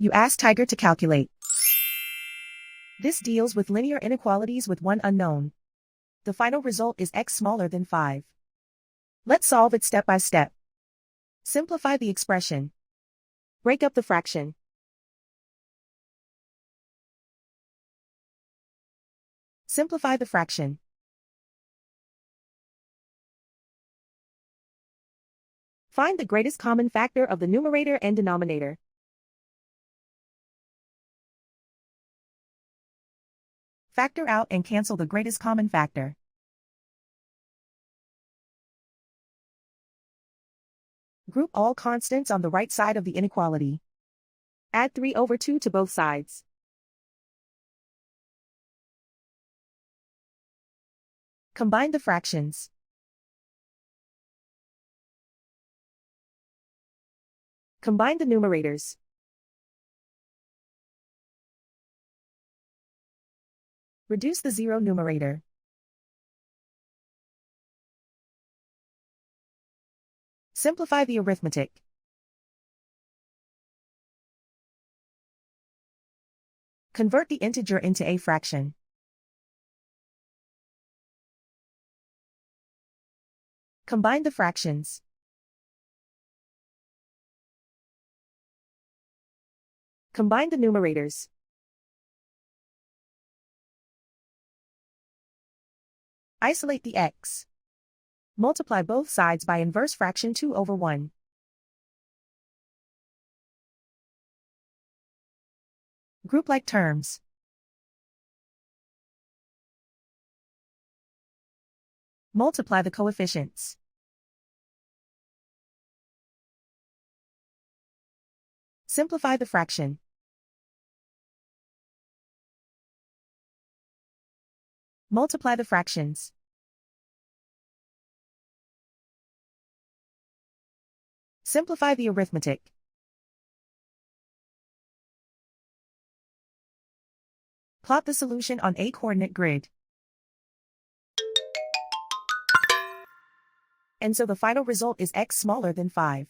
You ask Tiger to calculate. This deals with linear inequalities with one unknown. The final result is x smaller than 5. Let's solve it step by step. Simplify the expression. Break up the fraction. Simplify the fraction. Find the greatest common factor of the numerator and denominator. Factor out and cancel the greatest common factor. Group all constants on the right side of the inequality. Add 3/2 to both sides. Combine the fractions. Combine the numerators. Reduce the zero numerator. Simplify the arithmetic. Convert the integer into a fraction. Combine the fractions. Combine the numerators. Isolate the x. Multiply both sides by inverse fraction 2/1. Group like terms. Multiply the coefficients. Simplify the fraction. Multiply the fractions. Simplify the arithmetic. Plot the solution on a coordinate grid. And so the final result is x smaller than 5.